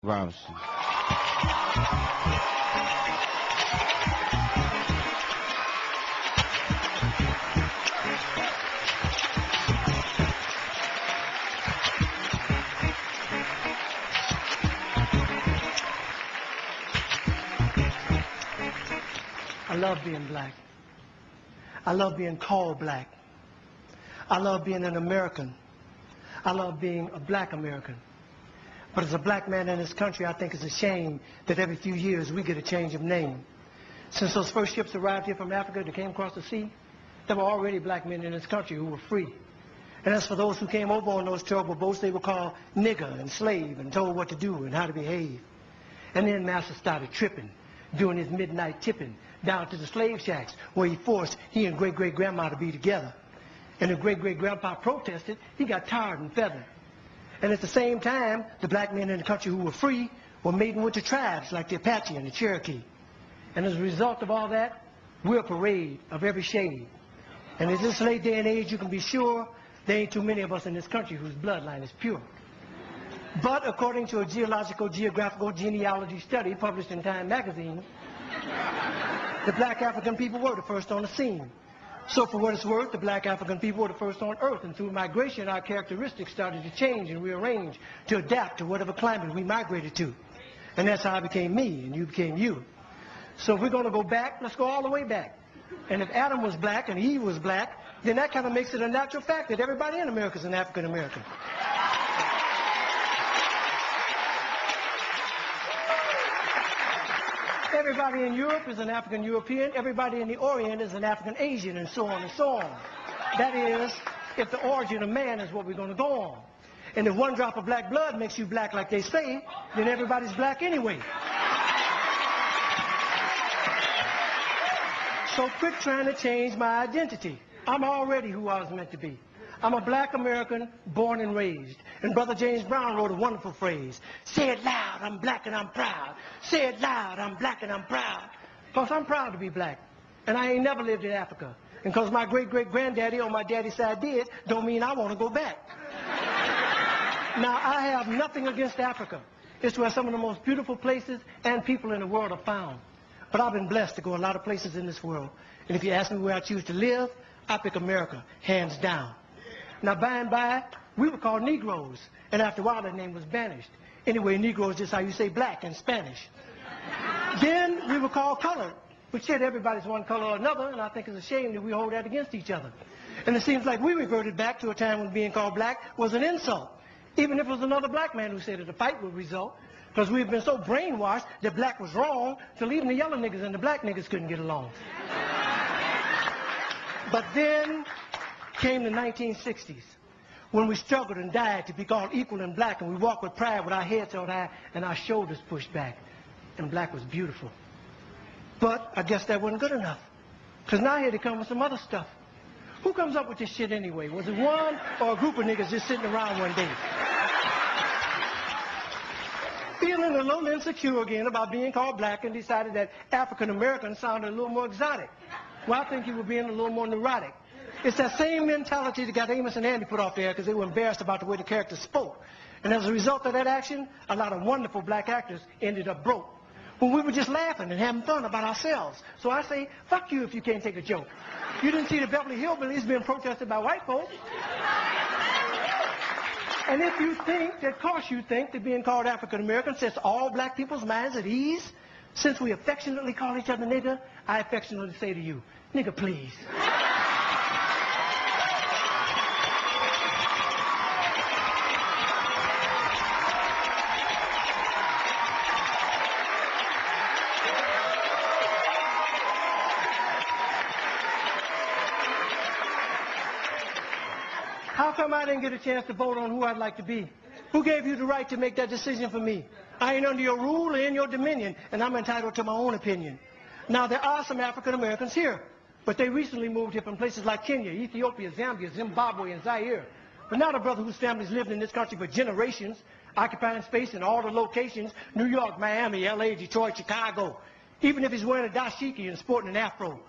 Robinson. I love being black. I love being called black. I love being an American. I love being a black American. But as a black man in this country, I think it's a shame that every few years we get a change of name. Since those first ships arrived here from Africa that came across the sea, there were already black men in this country who were free. And as for those who came over on those terrible boats, they were called nigger and slave and told what to do and how to behave. And then Master started tripping, doing his midnight tipping down to the slave shacks where he forced he and great-great-grandma to be together. And if great-great-grandpa protested, he got tarred and feathered. And at the same time, the black men in the country who were free were mating with the tribes like the Apache and the Cherokee. And as a result of all that, we're a parade of every shade. And in this late day and age, you can be sure there ain't too many of us in this country whose bloodline is pure. But according to a geographical genealogy study published in Time magazine, the black African people were the first on the scene. So for what it's worth, the black African people were the first on earth, and through migration our characteristics started to change and rearrange to adapt to whatever climate we migrated to. And that's how I became me and you became you. So if we're going to go back, let's go all the way back. And if Adam was black and Eve was black, then that kind of makes it a natural fact that everybody in America is an African American. Everybody in Europe is an African European. Everybody in the Orient is an African Asian, and so on and so on. That is, if the origin of man is what we're going to go on. And if one drop of black blood makes you black like they say, then everybody's black anyway. So quit trying to change my identity. I'm already who I was meant to be. I'm a black American born and raised. And Brother James Brown wrote a wonderful phrase. Say it loud, I'm black and I'm proud. Say it loud, I'm black and I'm proud. Because I'm proud to be black. And I ain't never lived in Africa. And because my great-great-granddaddy on my daddy's side did, don't mean I want to go back. Now, I have nothing against Africa. It's where some of the most beautiful places and people in the world are found. But I've been blessed to go a lot of places in this world. And if you ask me where I choose to live, I pick America, hands down. Now, by and by, we were called Negroes, and after a while, that name was banished. Anyway, Negro is just how you say black in Spanish. Then we were called colored, which said everybody's one color or another, and I think it's a shame that we hold that against each other. And it seems like we reverted back to a time when being called black was an insult, even if it was another black man who said that a fight would result, because we've been so brainwashed that black was wrong, till even the yellow niggas and the black niggas couldn't get along. But then came the 1960s, when we struggled and died to be called equal and black, and we walked with pride with our heads held high and our shoulders pushed back, and black was beautiful. But I guess that wasn't good enough, because now here they come with some other stuff. Who comes up with this shit anyway? Was it one or a group of niggas just sitting around one day? Feeling a little insecure again about being called black, and decided that African American sounded a little more exotic. Well, I think you were being a little more neurotic. It's that same mentality that got Amos and Andy put off there because they were embarrassed about the way the characters spoke. And as a result of that action, a lot of wonderful black actors ended up broke. When we were just laughing and having fun about ourselves. So I say, fuck you if you can't take a joke. You didn't see the Beverly Hillbillies being protested by white folks. And if you think that, of course you think that being called African American sets all black people's minds at ease, since we affectionately call each other nigger, I affectionately say to you, nigger please. How come I didn't get a chance to vote on who I'd like to be? Who gave you the right to make that decision for me? I ain't under your rule or in your dominion, and I'm entitled to my own opinion. Now, there are some African Americans here, but they recently moved here from places like Kenya, Ethiopia, Zambia, Zimbabwe, and Zaire. But not a brother whose family's lived in this country for generations, occupying space in all the locations, New York, Miami, LA, Detroit, Chicago, even if he's wearing a dashiki and sporting an afro.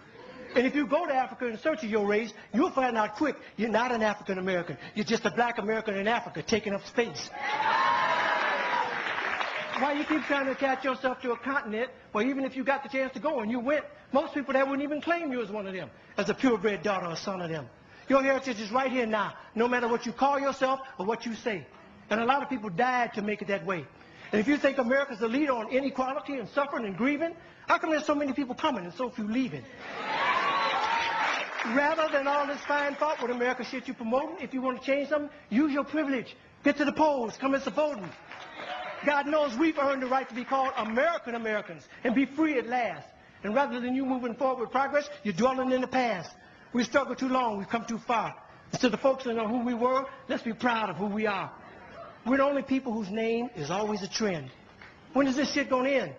And if you go to Africa in search of your race, you'll find out quick you're not an African American. You're just a black American in Africa taking up space. Why you keep trying to attach yourself to a continent where even if you got the chance to go and you went, most people there wouldn't even claim you as one of them, as a purebred daughter or son of them. Your heritage is right here now, no matter what you call yourself or what you say. And a lot of people died to make it that way. And if you think America's the leader on inequality and suffering and grieving, how come there's so many people coming and so few leaving? Rather than all this fine thought with America shit you promoting, if you want to change something, use your privilege. Get to the polls, come and support them. God knows we've earned the right to be called American Americans and be free at last. And rather than you moving forward with progress, you're dwelling in the past. We struggled too long, we've come too far. Instead of focusing on who we were, let's be proud of who we are. We're the only people whose name is always a trend. When is this shit going to end?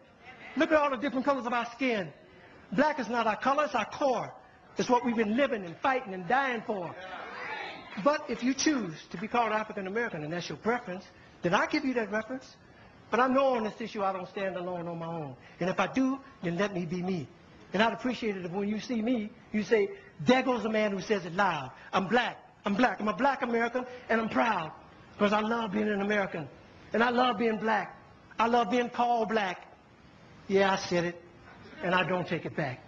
Look at all the different colors of our skin. Black is not our color, it's our core. It's what we've been living and fighting and dying for. But if you choose to be called African American and that's your preference, then I give you that reference. But I know on this issue I don't stand alone on my own. And if I do, then let me be me. And I'd appreciate it if when you see me, you say, there goes the man who says it loud. I'm black. I'm black. I'm a black American, and I'm proud. Because I love being an American. And I love being black. I love being called black. Yeah, I said it. And I don't take it back.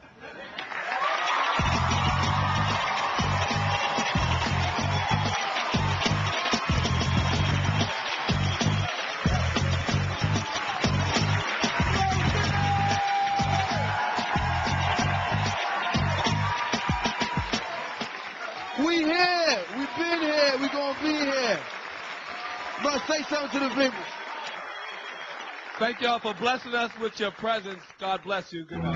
We here. We've been here. We're going to be here. But say something to the people. Thank y'all for blessing us with your presence. God bless you. Good night.